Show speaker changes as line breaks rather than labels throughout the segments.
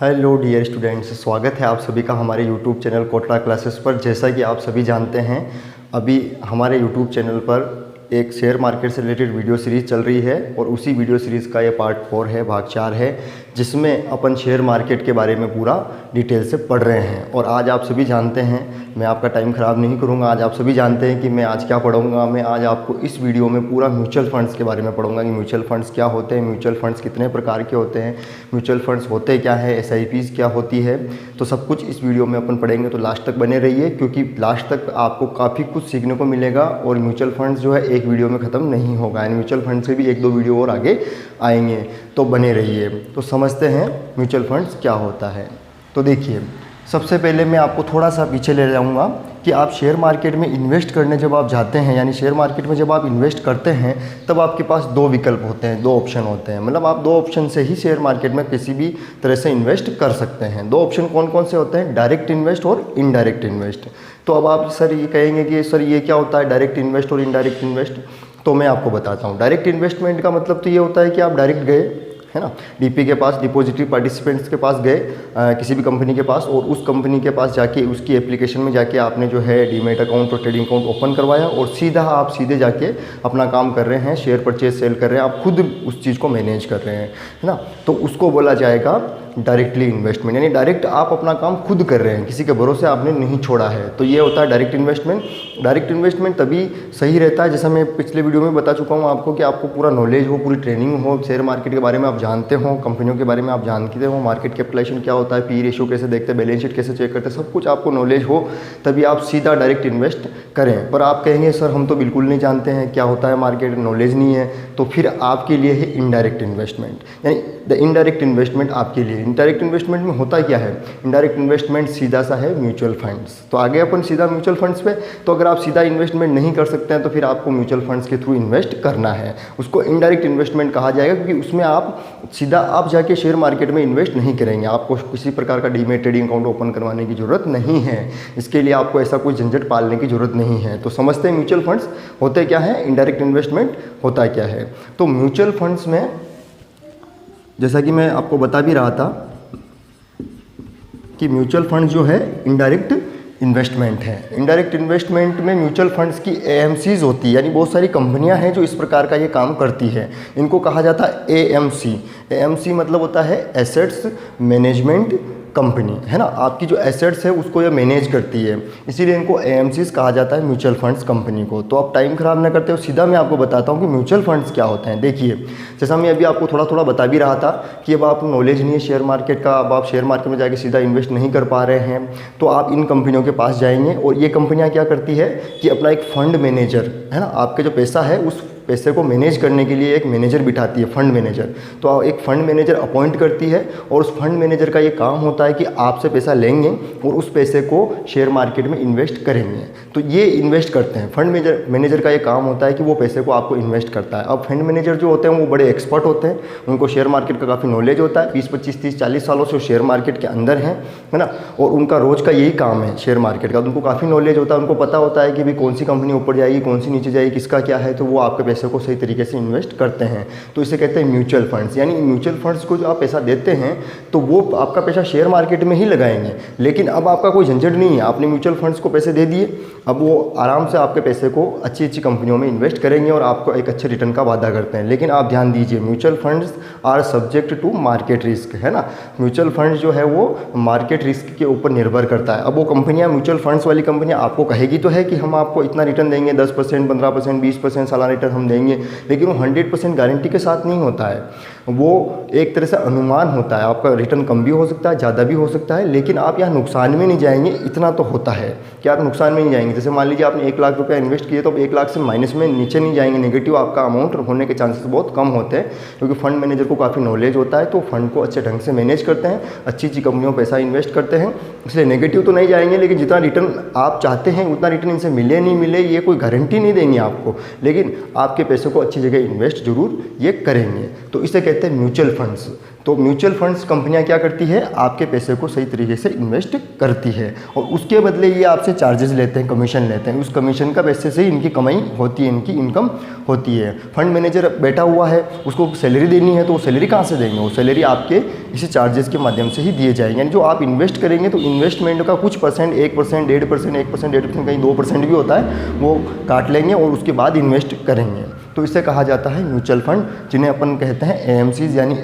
Hello dear students, स्वागत है आप सभी का हमारे यूट्यूब चैनल कोटड़ा क्लासेस पर। जैसा कि आप सभी जानते हैं, अभी हमारे यूट्यूब चैनल पर एक शेयर मार्केट से रिलेटेड वीडियो सीरीज़ चल रही है और उसी वीडियो सीरीज़ का ये पार्ट 4 है, भाग 4 है, जिसमें अपन शेयर मार्केट के बारे में पूरा डिटेल से पढ़ रहे हैं। और आज आप सभी जानते हैं, मैं आपका टाइम ख़राब नहीं करूंगा, आज आप सभी जानते हैं कि मैं आज क्या पढ़ूंगा। मैं आज आपको इस वीडियो में पूरा म्यूचुअल फंड्स के बारे में पढ़ूंगा कि म्यूचुअल फंड्स क्या होते हैं, म्यूचुअल फंड्स कितने प्रकार के होते हैं, म्यूचुअल फंड्स होते क्या है, SIPs क्या होती है। तो सब कुछ इस वीडियो में अपन पढ़ेंगे, तो लास्ट तक बने रहिए क्योंकि लास्ट तक आपको काफ़ी कुछ सीखने को मिलेगा। और म्यूचुअल फंड्स जो है एक वीडियो में ख़त्म नहीं होगा, यानी म्यूचुअल फंड से भी 1-2 वीडियो और आगे आएंगे, तो बने रहिए। तो समझते हैं म्यूचुअल फंड्स क्या होता है। तो देखिए, सबसे पहले मैं आपको थोड़ा सा पीछे ले जाऊंगा कि आप शेयर मार्केट में इन्वेस्ट करने जब आप जाते हैं, यानी शेयर मार्केट में जब आप इन्वेस्ट करते हैं, तब आपके पास 2 विकल्प होते हैं, 2 ऑप्शन होते हैं। मतलब आप 2 ऑप्शन से ही शेयर मार्केट में किसी भी तरह से इन्वेस्ट कर सकते हैं। 2 ऑप्शन कौन कौन से होते हैं? डायरेक्ट इन्वेस्ट और इनडायरेक्ट इन्वेस्ट। तो अब आप सर ये कहेंगे कि सर ये क्या होता है डायरेक्ट इन्वेस्ट और इनडायरेक्ट इन्वेस्ट? तो मैं आपको बताता हूँ। डायरेक्ट इन्वेस्टमेंट का मतलब तो ये होता है कि आप डायरेक्ट गए, है ना, DP के पास, डिपॉजिटरी पार्टिसिपेंट्स के पास गए, किसी भी कंपनी के पास, और उस कंपनी के पास जाके उसकी एप्लीकेशन में जाके आपने जो है डीमैट अकाउंट और ट्रेडिंग अकाउंट ओपन करवाया और आप सीधे जाके अपना काम कर रहे हैं, शेयर परचेज सेल कर रहे हैं, आप खुद उस चीज़ को मैनेज कर रहे हैं, है ना। तो उसको बोला जाएगा डायरेक्टली इन्वेस्टमेंट, यानी डायरेक्ट आप अपना काम खुद कर रहे हैं, किसी के भरोसे आपने नहीं छोड़ा है। तो ये होता है डायरेक्ट इन्वेस्टमेंट। डायरेक्ट इन्वेस्टमेंट तभी सही रहता है, जैसा मैं पिछले वीडियो में बता चुका हूँ आपको, कि आपको पूरा नॉलेज हो, पूरी ट्रेनिंग हो, शेयर मार्केट के बारे में आप जानते हो, कंपनियों के बारे में आप जानते हो, मार्केट कैपिटलाइजेशन क्या होता है, पी रेशियो कैसे देखते हैं, बैलेंस शीट कैसे चेक करते हैं, सब कुछ आपको नॉलेज हो, तभी आप सीधा डायरेक्ट इन्वेस्ट करें। पर आप कहेंगे सर हम तो बिल्कुल नहीं जानते हैं क्या होता है मार्केट, नॉलेज नहीं है, तो फिर आपके लिए है इनडायरेक्ट इन्वेस्टमेंट, यानी द इनडायरेक्ट इन्वेस्टमेंट आपके लिए। इनडायरेक्ट इन्वेस्टमेंट में होता क्या है? इनडायरेक्ट इन्वेस्टमेंट सीधा सा है म्यूचुअल फंड्स। तो आगे अपन सीधा म्यूचुअल फंड्स पे। तो अगर आप सीधा इन्वेस्टमेंट नहीं कर सकते हैं तो फिर आपको म्यूचुअल फंड्स के थ्रू इन्वेस्ट करना है, उसको इनडायरेक्ट इन्वेस्टमेंट कहा जाएगा, क्योंकि उसमें आप सीधा आप जाके शेयर मार्केट में इन्वेस्ट नहीं करेंगे, आपको किसी प्रकार का डीमैट ट्रेडिंग अकाउंट ओपन करवाने की जरूरत नहीं है, इसके लिए आपको ऐसा कोई झंझट पालने की जरूरत नहीं है। तो समझते हैं म्यूचुअल फंड्स होते क्या है, इनडायरेक्ट इन्वेस्टमेंट होता क्या है। तो म्यूचुअल फंड्स में जैसा कि मैं आपको बता भी रहा था कि म्यूचुअल फंड जो है इनडायरेक्ट इन्वेस्टमेंट है। इनडायरेक्ट इन्वेस्टमेंट में म्यूचुअल फंड्स की AMCs होती है, यानी बहुत सारी कंपनियां हैं जो इस प्रकार का ये काम करती है। इनको कहा जाता है AMC। AMC मतलब होता है एसेट्स मैनेजमेंट कंपनी, है ना। आपकी जो एसेट्स है उसको ये मैनेज करती है, इसीलिए इनको AMCs कहा जाता है, म्यूचुअल फंड्स कंपनी को। तो आप टाइम खराब ना करते हो, सीधा मैं आपको बताता हूँ कि म्यूचुअल फंड्स क्या होते हैं। देखिए, जैसा मैं अभी आपको थोड़ा थोड़ा बता भी रहा था कि अब आप नॉलेज नहीं है शेयर मार्केट का, अब आप शेयर मार्केट में जाके सीधा इन्वेस्ट नहीं कर पा रहे हैं, तो आप इन कंपनियों के पास जाएंगे और ये कंपनियाँ क्या करती है कि अपना एक फंड मैनेजर, है ना, आपके जो पैसा है उस पैसे को मैनेज करने के लिए एक मैनेजर बिठाती है, फंड मैनेजर। तो एक फंड मैनेजर अपॉइंट करती है और उस फंड मैनेजर का ये काम होता है कि आपसे पैसा लेंगे और उस पैसे को शेयर मार्केट में इन्वेस्ट करेंगे। तो ये इन्वेस्ट करते हैं, फंड मैनेजर का ये काम होता है कि वो पैसे को आपको इन्वेस्ट करता है। अब फंड मैनेजर जो होते हैं वो बड़े एक्सपर्ट होते हैं, उनको शेयर मार्केट का काफ़ी नॉलेज होता है, 20, 25, 30, 40 सालों से शेयर मार्केट के अंदर हैं, है ना, और उनका रोज़ का यही काम है शेयर मार्केट का। तो उनको काफ़ी नॉलेज होता है, उनको पता होता है कि भाई कौन सी कंपनी ऊपर जाएगी, कौन सी नीचे जाएगी, किसका क्या है, तो वो आपके पैसे को सही तरीके से इन्वेस्ट करते हैं। तो इसे कहते हैं म्यूचुअल फंड्स। यानी म्यूचुअल फंड्स को जो आप पैसा देते हैं तो वो आपका पैसा शेयर मार्केट में ही लगाएंगे, लेकिन अब आपका कोई झंझट नहीं है, आपने म्यूचुअल फंड्स को पैसे दे दिए, अब वो आराम से आपके पैसे को अच्छी अच्छी कंपनियों में इन्वेस्ट करेंगे और आपको एक अच्छे रिटर्न का वादा करते हैं। लेकिन आप ध्यान दीजिए, mutual funds are subject to market risk, है ना। म्यूचुअल फंड्स जो है वो मार्केट रिस्क के ऊपर निर्भर करता है। अब वो कंपनियां, म्यूचुअल फंड्स वाली कंपनियां आपको कहेगी तो है कि हम आपको इतना रिटर्न देंगे, 10%, 15%, 20% सालाना रिटर्न हम देंगे, लेकिन वो 100% गारंटी के साथ नहीं होता है, वो एक तरह से अनुमान होता है। आपका रिटर्न कम भी हो सकता है, ज़्यादा भी हो सकता है, लेकिन आप यहाँ नुकसान में नहीं जाएंगे, इतना तो होता है कि आप नुकसान में नहीं जाएंगे। जैसे मान लीजिए आपने 1 लाख रुपया इन्वेस्ट किए तो अब 1 लाख से माइनस में नीचे नहीं जाएंगे, नेगेटिव आपका अमाउंट होने के चांसेस बहुत कम होते हैं, क्योंकि फंड मैनेजर को काफ़ी नॉलेज होता है, तो फंड को अच्छे ढंग से मैनेज करते हैं, अच्छी अच्छी कंपनियों में पैसा इन्वेस्ट करते हैं, इसलिए नेगेटिव तो नहीं जाएंगे। लेकिन जितना रिटर्न आप चाहते हैं उतना रिटर्न इनसे मिले नहीं मिले ये कोई गारंटी नहीं देंगे आपको, लेकिन आपके पैसों को अच्छी जगह इन्वेस्ट जरूर ये करेंगे। तो इसे कहते कहते हैं म्यूचुअल फंड्स। तो म्यूचुअल फंड्स कंपनियां क्या करती है, आपके पैसे को सही तरीके से इन्वेस्ट करती है और उसके बदले ये आपसे चार्जेस लेते हैं, कमीशन लेते हैं। उस कमीशन का पैसे से ही इनकी कमाई होती है, इनकी इनकम होती है। फंड मैनेजर बैठा हुआ है, उसको सैलरी देनी है, तो वो सैलरी कहाँ से देंगे, वो सैलरी आपके इसी चार्जेस के माध्यम से ही दिए जाएंगे। यानी जो आप इन्वेस्ट करेंगे तो इन्वेस्टमेंट का कुछ परसेंट, 1%, 1.5%, 1%, 1.5%, कहीं 2% भी होता है, वो काट लेंगे और उसके बाद इन्वेस्ट करेंगे। तो इसे कहा जाता है म्यूचुअल फंड, जिन्हें अपन कहते हैं एएमसीज यानी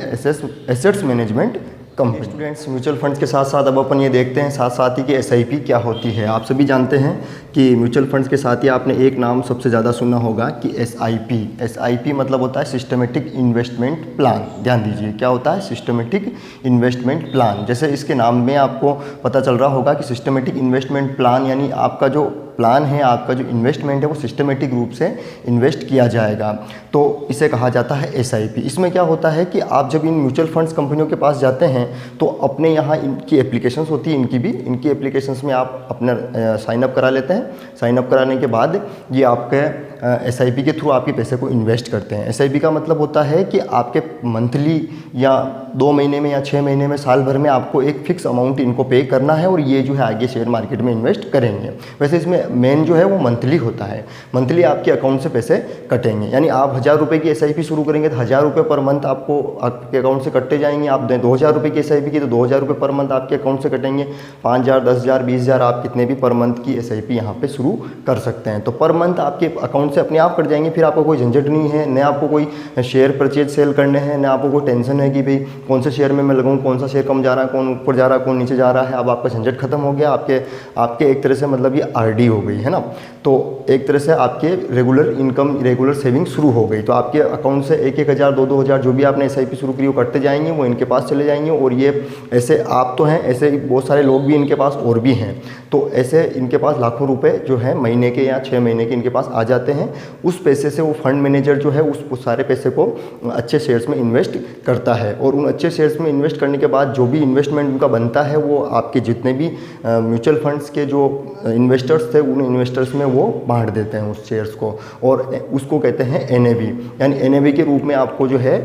assets management company. Students, mutual funds के साथ साथ अब अपन ये देखते हैं साथ साथ ही कि एसआईपी क्या होती है। आप सभी जानते हैं कि म्यूचुअल फंड्स के साथ ही आपने एक नाम सबसे ज़्यादा सुना होगा कि एसआईपी। एसआईपी मतलब होता है सिस्टमेटिक इन्वेस्टमेंट प्लान। ध्यान दीजिए, क्या होता है सिस्टमेटिक इन्वेस्टमेंट प्लान। जैसे इसके नाम में आपको पता चल रहा होगा कि सिस्टमेटिक इन्वेस्टमेंट प्लान यानी आपका जो प्लान है, आपका जो इन्वेस्टमेंट है वो सिस्टमेटिक रूप से इन्वेस्ट किया जाएगा, तो इसे कहा जाता है एसआईपी। इसमें क्या होता है कि आप जब इन म्यूचुअल फंड्स कंपनियों के पास जाते हैं तो अपने यहाँ इनकी एप्लीकेशंस होती है, इनकी एप्लीकेशंस में आप अपना साइन अप करा लेते हैं। साइन अप कराने के बाद ये आपके एसआईपी के थ्रू आपके पैसे को इन्वेस्ट करते हैं। एसआईपी का मतलब होता है कि आपके मंथली या 2 महीने में या 6 महीने में, साल भर में आपको एक फिक्स अमाउंट इनको पे करना है और ये जो है आगे शेयर मार्केट में इन्वेस्ट करेंगे। वैसे इसमें मेन जो है वो मंथली होता है, मंथली आपके अकाउंट से पैसे कटेंगे। यानी आप 1000 रुपये की एसआईपी शुरू करेंगे तो 1000 रुपये पर मंथ आपको आपके अकाउंट से कटते जाएंगे। आप 2000 रुपये की एसआईपी की तो 2000 रुपये पर मंथ आपके अकाउंट से कटेंगे। 5000, 10000, 20000 आप कितने भी पर मंथ की एसआईपी यहाँ पे शुरू कर सकते हैं। तो पर मंथ आपके अकाउंट से अपने आप कट जाएंगे, फिर आपको कोई झंझट नहीं है, न आपको कोई शेयर परचेज सेल करने हैं, न आपको कोई टेंशन है कि भाई कौन से शेयर में मैं लगाऊँ, कौन सा शेयर कम जा रहा है, कौन ऊपर जा रहा है, कौन नीचे जा रहा है। अब आपका झंझट खत्म हो गया, आपके एक तरह से मतलब ये आरडी हो गई है ना। तो एक तरह से आपके रेगुलर इनकम, रेगुलर सेविंग शुरू हो गई। तो आपके अकाउंट से 1-1000, 2-2000 जो भी आपने एसआईपी शुरू की वो कटते जाएंगे, वो इनके पास चले जाएंगे। और ये ऐसे आप तो हैं, ऐसे बहुत सारे लोग भी इनके पास और भी हैं। तो ऐसे इनके पास लाखों रुपए जो है महीने के या 6 महीने के इनके पास आ जाते हैं। उस पैसे से वो फंड मैनेजर जो है उस सारे पैसे को अच्छे शेयर्स में इन्वेस्ट करता है और उन अच्छे शेयर्स में इन्वेस्ट करने के बाद जो भी इन्वेस्टमेंट उनका बनता है वो आपके जितने भी म्यूचुअल फंड्स के जो इन्वेस्टर्स थे उन इन्वेस्टर्स में वो बांट देते हैं उस शेयर्स को, और उसको कहते हैं एनएवी। यानी एनएवी के रूप में आपको जो है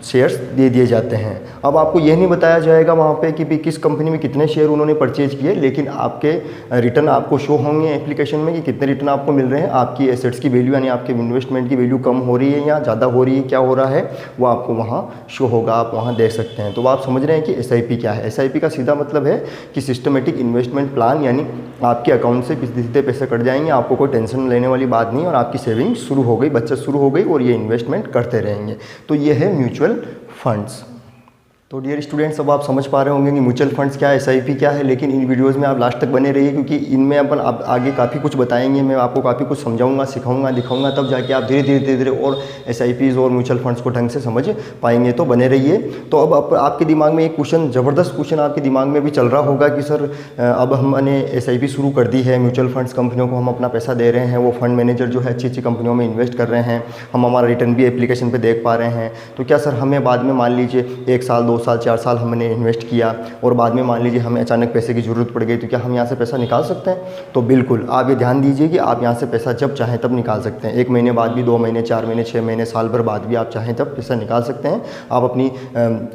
शेयर्स दे दिए जाते हैं। अब आपको यह नहीं बताया जाएगा वहाँ पे कि भी किस कंपनी में कितने शेयर उन्होंने परचेज किए, लेकिन आपके रिटर्न आपको शो होंगे एप्लीकेशन में कि कितने रिटर्न आपको मिल रहे हैं। आपकी एसेट्स की वैल्यू यानी आपके इन्वेस्टमेंट की वैल्यू कम हो रही है या ज़्यादा हो रही है, क्या हो रहा है वो आपको वहाँ शो होगा, आप वहाँ देख सकते हैं। तो आप समझ रहे हैं कि एसआईपी क्या है। एसआईपी का सीधा मतलब है कि सिस्टमेटिक इन्वेस्टमेंट प्लान, यानी आपके अकाउंट से सीधे पैसे कट जाएंगे, आपको कोई टेंशन लेने वाली बात नहीं और आपकी सेविंग शुरू हो गई, बचत शुरू हो गई और ये इन्वेस्टमेंट करते रहेंगे। तो ये है म्यूचुअल फंड्स। तो डियर स्टूडेंट्स, अब आप समझ पा रहे होंगे कि म्यूचुअल फंड्स क्या है, एसआईपी क्या है। लेकिन इन वीडियोस में आप लास्ट तक बने रहिए क्योंकि इनमें अपन अब आगे काफ़ी कुछ बताएंगे, मैं आपको काफ़ी कुछ समझाऊंगा, सिखाऊंगा, दिखाऊंगा, तब जाके आप धीरे धीरे और एसआईपीज़ और म्यूचुअल फंड्स को ढंग से समझ पाएंगे। तो बने रहिए। तो अब आपके दिमाग में एक क्वेश्चन, ज़बरदस्त क्वेश्चन आपके दिमाग में भी चल रहा होगा कि सर अब हमने एसआईपी शुरू कर दी है, म्यूचुअल फंड्स कंपनियों को हम अपना पैसा दे रहे हैं, वो फंड मैनेजर जो है अच्छी अच्छी कंपनियों में इन्वेस्ट कर रहे हैं, हम हमारा रिटर्न भी एप्लीकेशन पर देख पा रहे हैं। तो क्या सर हमें बाद में मान लीजिए 1 साल, 2 साल, 4 साल हमने इन्वेस्ट किया और बाद में मान लीजिए हमें अचानक पैसे की ज़रूरत पड़ गई, तो क्या हम यहाँ से पैसा निकाल सकते हैं? तो बिल्कुल, आप ये ध्यान दीजिए कि आप यहाँ से पैसा जब चाहें तब निकाल सकते हैं। 1 महीने बाद भी, 2 महीने, 4 महीने, 6 महीने, साल भर बाद भी आप चाहें तब पैसा निकाल सकते हैं। आप अपनी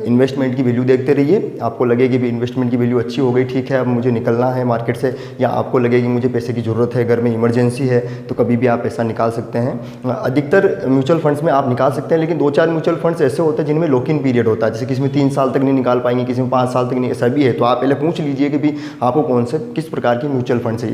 इन्वेस्टमेंट की वैल्यू देखते रहिए। आपको लगे कि भी इन्वेस्टमेंट की वैल्यू अच्छी हो गई, ठीक है अब मुझे निकलना है मार्केट से, या आपको लगे कि मुझे पैसे की ज़रूरत है, घर में इमरजेंसी है, तो कभी भी आप पैसा निकाल सकते हैं। अधिकतर म्यूचुअल फंड्स में आप निकाल सकते हैं, लेकिन 2-4 म्यूचुअल फंड्स ऐसे होते हैं जिनमें लॉक इन पीरियड होता है। जैसे किसी में 3 साल तक नहीं निकाल पाएंगे, किसी में 5 साल तक नहीं, ऐसा भी है। तो आप पहले पूछ लीजिए कि भी आपको कौन से किस प्रकार की म्यूचुअल फंड है।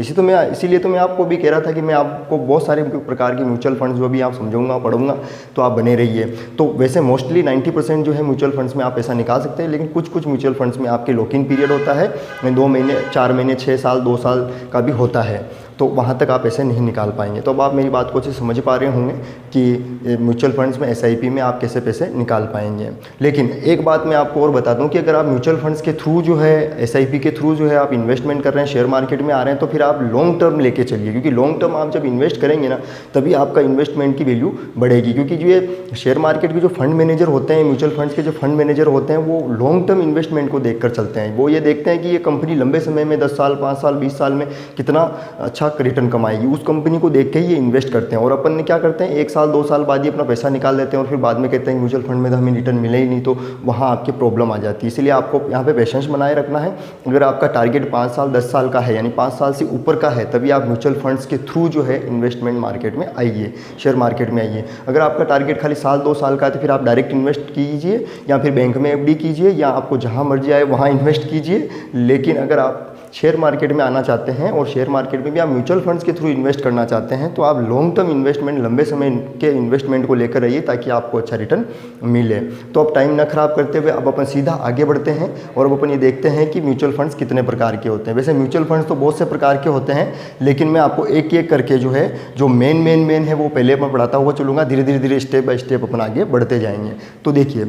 इसीलिए तो मैं आपको भी कह रहा था कि मैं आपको बहुत सारे प्रकार की म्यूचुअल फंड्स जो भी आप समझाऊंगा, पढ़ूंगा, तो आप बने रहिए। तो वैसे मोस्टली 90% जो है म्यूचुअल फंड्स में आप पैसा निकाल सकते हैं, लेकिन कुछ म्यूचुअल फंड्स में आपके लॉक इन पीरियड होता है, 2 महीने, 4 महीने, 6 साल, 2 साल का भी होता है, तो वहाँ तक आप पैसे नहीं निकाल पाएंगे। तो अब आप मेरी बात को अच्छे से समझ पा रहे होंगे कि म्यूचुअल फंड्स में एसआईपी में आप कैसे पैसे निकाल पाएंगे। लेकिन एक बात मैं आपको और बता दूं कि अगर आप म्यूचुअल फंड्स के थ्रू जो है, एसआईपी के थ्रू जो है आप इन्वेस्टमेंट कर रहे हैं, शेयर मार्केट में आ रहे हैं, तो फिर आप लॉन्ग टर्म लेके चलिए, क्योंकि लॉन्ग टर्म आप जब इन्वेस्ट करेंगे ना तभी आपका इन्वेस्टमेंट की वैल्यू बढ़ेगी। क्योंकि जो ये शेयर मार्केट के जो फंड मैनेजर होते हैं, म्यूचुअल फंड्स के जो फंड मैनेजर होते हैं, वो लॉन्ग टर्म इन्वेस्टमेंट को देखकर चलते हैं। वो ये देखते हैं कि ये कंपनी लंबे समय में 10 साल, 5 साल, 20 साल में कितना अच्छा अच्छा रिटर्न कमाएगी, उस कंपनी को देख के ही ये इन्वेस्ट करते हैं। और अपन ने क्या करते हैं 1 साल 2 साल बाद ही अपना पैसा निकाल देते हैं और फिर बाद में कहते हैं म्यूचुअल फंड में तो हमें रिटर्न मिले ही नहीं, तो वहाँ आपकी प्रॉब्लम आ जाती है। इसलिए आपको यहाँ पे पेशेंस बनाए रखना है। अगर आपका टारगेट 5 साल 10 साल का है, यानी 5 साल से ऊपर का है, तभी आप म्यूचुअल फंड्स के थ्रू जो है इन्वेस्टमेंट मार्केट में आइए, शेयर मार्केट में आइए। अगर आपका टारगेट खाली साल 2 साल का है तो फिर आप डायरेक्ट इन्वेस्ट कीजिए या फिर बैंक में एफडी कीजिए या आपको जहाँ मर्जी आए वहाँ इन्वेस्ट कीजिए। लेकिन अगर आप शेयर मार्केट में आना चाहते हैं और शेयर मार्केट में भी आप म्यूचुअल फंड्स के थ्रू इन्वेस्ट करना चाहते हैं तो आप लॉन्ग टर्म इन्वेस्टमेंट, लंबे समय के इन्वेस्टमेंट को लेकर रहिए ताकि आपको अच्छा रिटर्न मिले। तो अब टाइम ना खराब करते हुए अब अपन सीधा आगे बढ़ते हैं और अब अपन ये देखते हैं कि म्यूचुअल फंड्स कितने प्रकार के होते हैं। वैसे म्यूचुअल फंड्स तो बहुत से प्रकार के होते हैं, लेकिन मैं आपको एक एक करके जो है जो मेन है वो पहले मैं पढ़ाता हुआ चलूँगा, धीरे धीरे स्टेप बाय स्टेप अपन आगे बढ़ते जाएंगे। तो देखिए,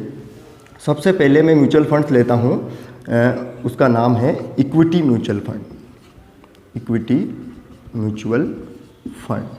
सबसे पहले मैं म्यूचुअल फंड्स लेता हूँ, उसका नाम है equity mutual fund. Equity mutual fund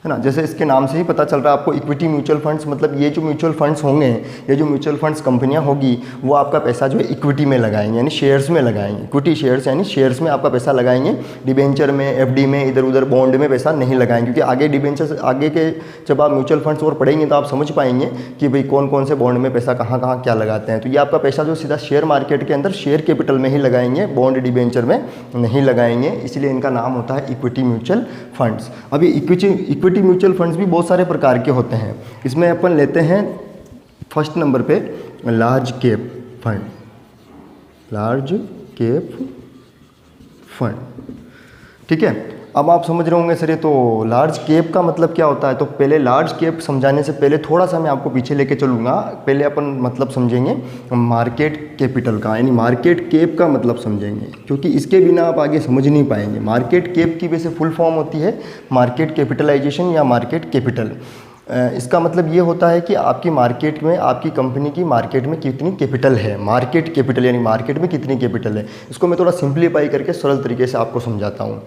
है ना, जैसे इसके नाम से ही पता चल रहा है आपको, इक्विटी म्यूचुअल फंड्स मतलब ये जो म्यूचुअल फंड्स होंगे, ये जो म्यूचुअल फंड्स कंपनियां होगी वो आपका पैसा जो है इक्विटी में लगाएंगे, यानी शेयर्स में लगाएंगे। इक्विटी शेयर्स यानी शेयर्स में आपका पैसा लगाएंगे, डिबेंचर में, एफडी में, इधर उधर बॉन्ड में पैसा नहीं लगाएंगे। क्योंकि आगे डिबेंचर आगे के जब आप म्यूचुअल फंड्स और पढ़ेंगे तो आप समझ पाएंगे कि भाई कौन कौन से बॉन्ड में पैसा कहाँ कहाँ क्या लगाते हैं। तो ये आपका पैसा जो सीधा शेयर मार्केट के अंदर शेयर कैपिटल में ही लगाएंगे, बॉन्ड डिबेंचर में नहीं लगाएंगे, इसलिए इनका नाम होता है इक्विटी म्यूचुअल फंड्स। अभी इक्विटी म्यूचुअल फंड्स भी बहुत सारे प्रकार के होते हैं। इसमें अपन लेते हैं फर्स्ट नंबर पे large cap fund. Large cap fund, ठीक है। अब आप समझ रहे होंगे सर ये तो लार्ज कैप का मतलब क्या होता है। तो पहले लार्ज कैप समझाने से पहले थोड़ा सा मैं आपको पीछे लेके चलूँगा। पहले अपन मतलब समझेंगे मार्केट कैपिटल का, यानी मार्केट कैप का मतलब समझेंगे, क्योंकि इसके बिना आप आगे समझ नहीं पाएंगे। मार्केट कैप की वैसे फुल फॉर्म होती है मार्केट कैपिटलाइजेशन या मार्केट कैपिटल। इसका मतलब ये होता है कि आपकी मार्केट में, आपकी कंपनी की मार्केट में कितनी कैपिटल है। मार्केट कैपिटल यानी मार्केट में कितनी कैपिटल है। इसको मैं थोड़ा सिंप्लीफाई करके सरल तरीके से आपको समझाता हूँ।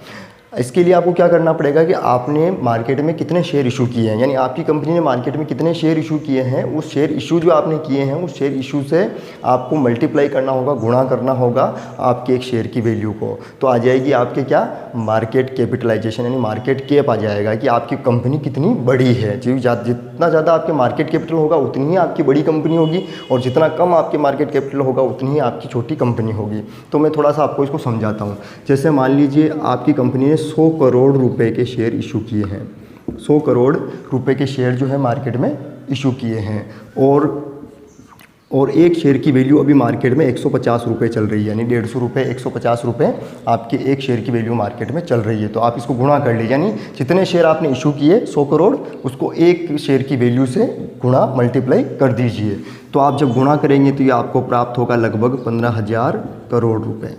इसके लिए आपको क्या करना पड़ेगा कि आपने मार्केट में कितने शेयर इशू किए हैं, यानी आपकी कंपनी ने मार्केट में कितने शेयर इशू किए हैं, उस शेयर इशू जो आपने किए हैं उस शेयर इशू से आपको मल्टीप्लाई करना होगा, गुणा करना होगा आपके एक शेयर की वैल्यू को। तो आ जाएगी आपके क्या, मार्केट कैपिटलाइजेशन, यानी मार्केट कैप आ जाएगा कि आपकी कंपनी कितनी बड़ी है। जितना ज़्यादा आपके मार्केट कैपिटल होगा उतनी ही आपकी बड़ी कंपनी होगी, और जितना कम आपके मार्केट कैपिटल होगा उतनी ही आपकी छोटी कंपनी होगी। तो मैं थोड़ा सा आपको इसको समझाता हूँ। जैसे मान लीजिए आपकी कंपनी ने 100 करोड़ रुपए के शेयर इशू किए हैं। 100 करोड़ रुपए के शेयर जो है मार्केट में इशू किए हैं, और एक शेयर की वैल्यू अभी मार्केट में 150 रुपये चल रही है, यानी 150 रुपये 150 रुपये आपके एक शेयर की वैल्यू मार्केट में चल रही है। तो आप इसको गुणा कर लीजिए, यानी जितने शेयर आपने इशू किए 100 करोड़, उसको एक शेयर की वैल्यू से गुणा मल्टीप्लाई कर दीजिए। तो आप जब गुणा करेंगे तो ये आपको प्राप्त होगा लगभग 15,000 करोड़ रुपये।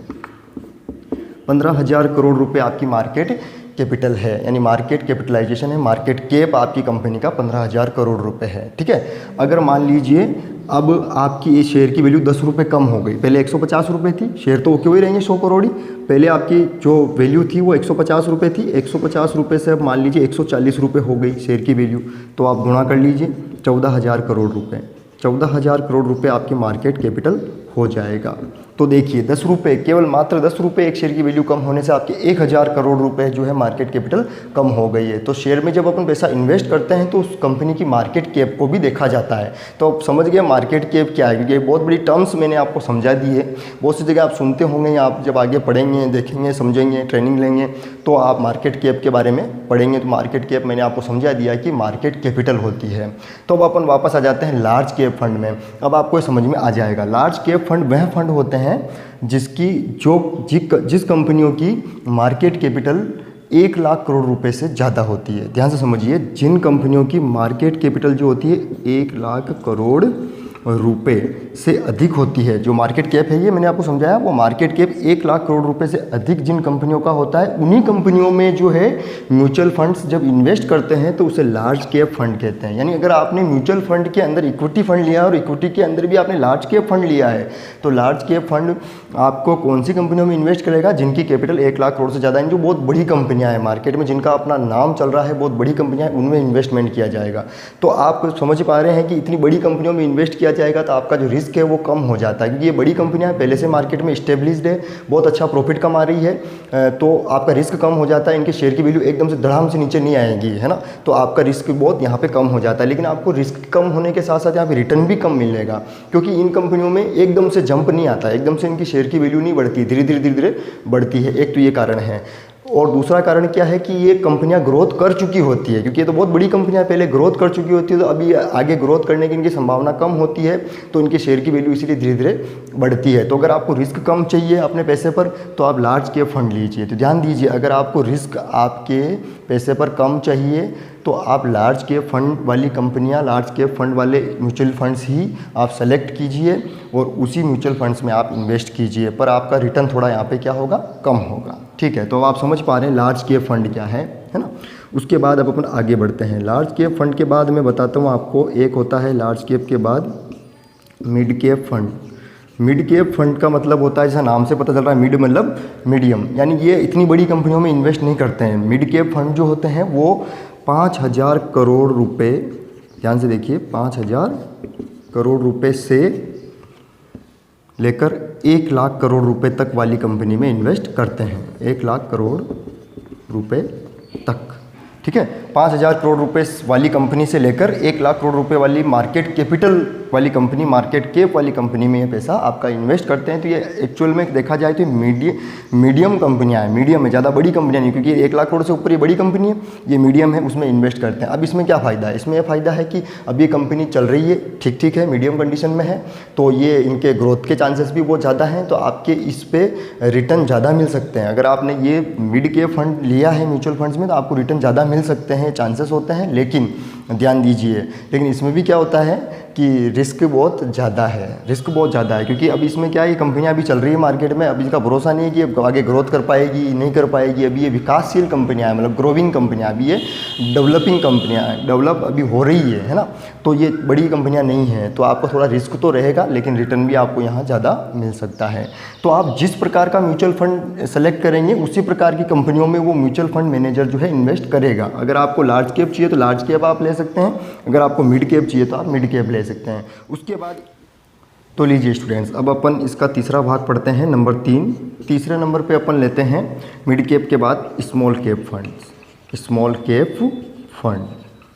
15,000 करोड़ रुपए आपकी मार्केट कैपिटल है, यानी मार्केट कैपिटलाइजेशन है, मार्केट कैप आपकी कंपनी का 15,000 करोड़ रुपए है, ठीक है। अगर मान लीजिए अब आपकी ये शेयर की वैल्यू 10 रुपये कम हो गई, पहले 150 रुपये थी, शेयर तो क्यों ही रहेंगे 100 करोड़ ही, पहले आपकी जो वैल्यू थी वो 150 रुपये थी, 150 रुपये से अब मान लीजिए 140 रुपये हो गई शेयर की वैल्यू। तो आप गुणा कर लीजिए 14,000 करोड़ रुपये। 14,000 करोड़ रुपए आपकी मार्केट कैपिटल हो जाएगा। तो देखिए 10 रुपये, केवल मात्र 10 रुपये एक शेयर की वैल्यू कम होने से आपके 1,000 करोड़ रुपए जो है मार्केट कैपिटल कम हो गई है। तो शेयर में जब अपन पैसा इन्वेस्ट करते हैं तो उस कंपनी की मार्केट कैप को भी देखा जाता है। तो आप समझ गए मार्केट कैप क्या है, क्योंकि बहुत बड़ी टर्म्स मैंने आपको समझा दी है, बहुत सी जगह आप सुनते होंगे या आप जब आगे पढ़ेंगे, देखेंगे, समझेंगे, ट्रेनिंग लेंगे तो आप मार्केट कैप के बारे में पढ़ेंगे। तो मार्केट कैप मैंने आपको समझा दिया कि मार्केट कैपिटल होती है। तो अब अपन वापस आ जाते हैं लार्ज कैप फंड में। अब आपको समझ में आ जाएगा, लार्ज कैप फंड वह फंड होते हैं जिस कंपनियों की मार्केट कैपिटल 1 लाख करोड़ रुपए से ज़्यादा होती है। ध्यान से समझिए, जिन कंपनियों की मार्केट कैपिटल जो होती है 1 लाख करोड़ रुपए से अधिक होती है, जो मार्केट कैप है ये मैंने आपको समझाया, वो मार्केट कैप 1 लाख करोड़ रुपए से अधिक जिन कंपनियों का होता है, उन्हीं कंपनियों में जो है म्यूचुअल फंड्स जब इन्वेस्ट करते हैं तो उसे लार्ज कैप फंड कहते हैं। यानी अगर आपने म्यूचुअल फंड के अंदर इक्विटी फंड लिया है और इक्विटी के अंदर भी आपने लार्ज कैप फंड लिया है, तो लार्ज कैप फंड आपको कौन सी कंपनियों में इन्वेस्ट करेगा, जिनकी कैपिटल 1 लाख करोड़ से ज़्यादा है, जो बहुत बड़ी कंपनियाँ हैं मार्केट में, जिनका अपना नाम चल रहा है, बहुत बड़ी कंपनियाँ हैं, उनमें इन्वेस्टमेंट किया जाएगा। तो आप समझ पा रहे हैं कि इतनी बड़ी कंपनियों में इन्वेस्ट किया किया जाएगा तो आपका जो रिस्क है वो कम हो जाता है, क्योंकि ये बड़ी कंपनियां पहले से मार्केट में इस्टेब्लिश्ड है, बहुत अच्छा प्रॉफिट कमा रही है, तो आपका रिस्क कम हो जाता है, इनके शेयर की वैल्यू एकदम से धड़ाम से नीचे नहीं आएगी, है ना। तो आपका रिस्क बहुत यहाँ पे कम हो जाता है, लेकिन आपको रिस्क कम होने के साथ साथ यहाँ पे रिटर्न भी कम मिलेगा, क्योंकि इन कंपनियों में एकदम से जंप नहीं आता, एकदम से इनकी शेयर की वैल्यू नहीं बढ़ती, धीरे धीरे बढ़ती है। एक तो ये कारण है, और दूसरा कारण क्या है कि ये कंपनियां ग्रोथ कर चुकी होती है, क्योंकि ये तो बहुत बड़ी कंपनियां पहले ग्रोथ कर चुकी होती है, तो अभी आगे ग्रोथ करने की इनकी संभावना कम होती है, तो इनके शेयर की वैल्यू इसीलिए धीरे धीरे बढ़ती है। तो अगर आपको रिस्क कम चाहिए अपने पैसे पर तो आप लार्ज कैप फंड लीजिए। तो ध्यान दीजिए, अगर आपको रिस्क आपके पैसे पर कम चाहिए तो आप लार्ज कैप फंड वाली कंपनियां, लार्ज कैप फंड वाले म्यूचुअल फंड्स ही आप सेलेक्ट कीजिए और उसी म्यूचुअल फंड्स में आप इन्वेस्ट कीजिए, पर आपका रिटर्न थोड़ा यहाँ पे क्या होगा, कम होगा। ठीक है, तो आप समझ पा रहे हैं लार्ज कैप फंड क्या है ना। उसके बाद अब अपन आगे बढ़ते हैं। लार्ज कैप फंड के बाद मैं बताता हूँ आपको, एक होता है लार्ज कैप के बाद mid cap fund. Mid cap fund का मतलब होता है, जैसा नाम से पता चल रहा है, मिड मतलब मीडियम, यानी ये इतनी बड़ी कंपनियों में इन्वेस्ट नहीं करते हैं। मिड कैप फंड जो होते हैं वो 5,000 करोड़ रुपए, ध्यान से देखिए, 5,000 करोड़ रुपए से लेकर 1 लाख करोड़ रुपए तक वाली कंपनी में इन्वेस्ट करते हैं, 1 लाख करोड़ रुपए तक। ठीक है, 5,000 करोड़ रुपए वाली कंपनी से लेकर 1 लाख करोड़ रुपए वाली मार्केट कैपिटल वाली कंपनी, मार्केट कैप वाली कंपनी में ये पैसा आपका इन्वेस्ट करते हैं। तो ये एक्चुअल में देखा जाए तो मीडियम कंपनियां हैं, मीडियम है, ज़्यादा बड़ी कंपनियां नहीं, क्योंकि 1 लाख करोड़ से ऊपर ये बड़ी कंपनी है, ये मीडियम है, उसमें इन्वेस्ट करते हैं। अब इसमें क्या फ़ायदा है, इसमें यह फ़ायदा है कि अब ये कंपनी चल रही है, ठीक है, मीडियम कंडीशन में है, तो ये इनके ग्रोथ के चांसेस भी बहुत ज़्यादा हैं, तो आपके इस पर रिटर्न ज़्यादा मिल सकते हैं। अगर आपने ये मिड कैप फंड लिया है म्यूचुअल फंड्स में तो आपको रिटर्न ज़्यादा मिल सकते हैं, चांसेस होते हैं। लेकिन ध्यान दीजिए, लेकिन इसमें भी क्या होता है कि रिस्क बहुत ज़्यादा है, रिस्क बहुत ज़्यादा है, क्योंकि अब इसमें क्या है, ये कंपनियां अभी चल रही है मार्केट में, अभी इसका भरोसा नहीं है कि अब आगे ग्रोथ कर पाएगी नहीं कर पाएगी। अभी ये विकासशील कंपनियां हैं, मतलब ग्रोविंग कंपनियां, अभी ये डेवलपिंग कंपनियां हैं, डेवलप अभी हो रही है ना, तो ये बड़ी कंपनियां नहीं हैं, तो आपको थोड़ा रिस्क तो रहेगा, लेकिन रिटर्न भी आपको यहाँ ज़्यादा मिल सकता है। तो आप जिस प्रकार का म्यूचुअल फंड सेलेक्ट करेंगे उसी प्रकार की कंपनियों में वो म्यूचुअल फंड मैनेजर जो है इन्वेस्ट करेगा। अगर आपको लार्ज कैप चाहिए तो लार्ज कैप आप ले सकते हैं, अगर आपको मिड कैप चाहिए तो आप मिड कैप ले सकते हैं। उसके बाद तो लीजिए स्टूडेंट्स, अब अपन इसका तीसरा भाग पढ़ते हैं, नंबर 3। तीसरे नंबर पे अपन लेते हैं मिड कैप के बाद small cap fund. Small cap fund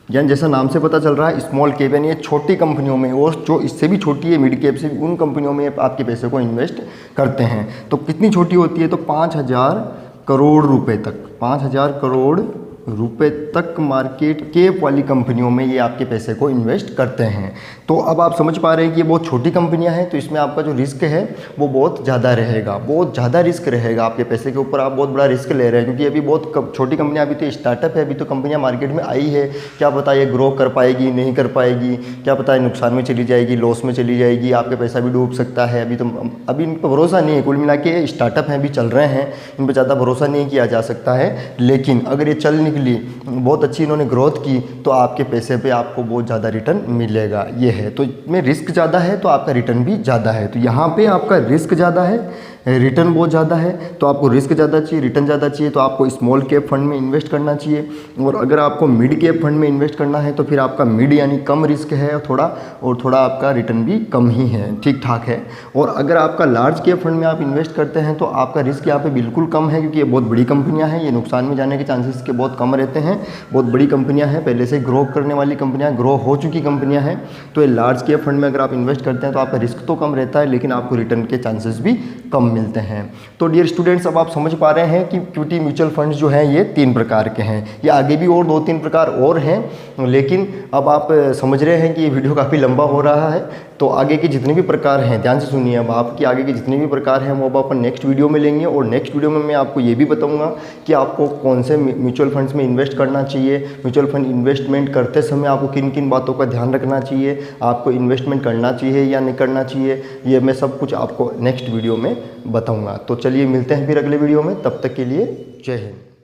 यानी जैसा नाम से पता चल रहा है, स्मॉल कैप यानी ये छोटी कंपनियों में, और जो इससे भी छोटी है मिड कैप से, उन कंपनियों में आपके पैसे को इन्वेस्ट करते हैं। तो कितनी छोटी होती है, तो 5,000 करोड़ रुपए तक, 5,000 करोड़ रुपए तक मार्केट कैप वाली कंपनियों में ये आपके पैसे को इन्वेस्ट करते हैं। तो अब आप समझ पा रहे हैं कि ये बहुत छोटी कंपनियां हैं, तो इसमें आपका जो रिस्क है वो बहुत ज़्यादा रहेगा, बहुत ज़्यादा रिस्क रहेगा आपके पैसे के ऊपर, आप बहुत बड़ा रिस्क ले रहे हैं, क्योंकि अभी बहुत छोटी कंपनियां, अभी तो स्टार्टअप है, अभी तो कंपनियां मार्केट में आई है, क्या पता ये ग्रो कर पाएगी नहीं कर पाएगी, क्या पता है नुकसान में चली जाएगी, लॉस में चली जाएगी, आपका पैसा भी डूब सकता है। अभी इन पर भरोसा नहीं है, कुल मिला के स्टार्टअप हैं, अभी चल रहे हैं, इन पर ज़्यादा भरोसा नहीं किया जा सकता है। लेकिन अगर ये चल निकली, बहुत अच्छी इन्होंने ग्रोथ की, तो आपके पैसे पे आपको बहुत ज़्यादा रिटर्न मिलेगा। ये है, तो इसमें रिस्क ज़्यादा है तो आपका रिटर्न भी ज़्यादा है। तो यहाँ पे आपका रिस्क ज़्यादा है, रिटर्न बहुत ज़्यादा है, तो आपको रिस्क ज़्यादा चाहिए, रिटर्न ज़्यादा चाहिए, तो आपको स्मॉल कैप फंड में इन्वेस्ट करना चाहिए। और अगर आपको मिड कैप फंड में इन्वेस्ट करना है तो फिर आपका मिड यानी कम रिस्क है और थोड़ा आपका रिटर्न भी कम ही है, ठीक ठाक है। और अगर आपका लार्ज कैप फंड में आप इन्वेस्ट करते हैं तो आपका रिस्क यहाँ पे बिल्कुल कम है, क्योंकि ये बहुत बड़ी कंपनियाँ हैं, ये नुकसान में जाने के चांसेस के बहुत कम रहते हैं, बहुत बड़ी कंपनियाँ हैं, पहले से ग्रो करने वाली कंपनियाँ, ग्रो हो चुकी कंपनियाँ हैं। तो ये लार्ज कैप फंड में अगर आप इन्वेस्ट करते हैं तो आपका रिस्क तो कम रहता है, लेकिन आपको रिटर्न के चांसेस भी कम मिलते हैं। तो डियर स्टूडेंट्स, अब आप समझ पा रहे हैं कि इक्विटी म्यूचुअल फंड्स जो हैं ये 3 प्रकार के हैं, ये आगे भी और 2-3 प्रकार और हैं, लेकिन अब आप समझ रहे हैं कि ये वीडियो काफ़ी लंबा हो रहा है, तो आगे के जितने भी प्रकार हैं, ध्यान से सुनिए, अब आपकी आगे के जितने भी प्रकार हैं वो अब अपन नेक्स्ट वीडियो में लेंगे। और नेक्स्ट वीडियो में मैं आपको ये भी बताऊंगा कि आपको कौन से म्यूचुअल फंड्स में इन्वेस्ट करना चाहिए, म्यूचुअल फंड इन्वेस्टमेंट करते समय आपको किन किन बातों का ध्यान रखना चाहिए, आपको इन्वेस्टमेंट करना चाहिए या नहीं करना चाहिए, ये मैं सब कुछ आपको नेक्स्ट वीडियो में बताऊँगा। तो चलिए मिलते हैं फिर अगले वीडियो में, तब तक के लिए जय हिंद।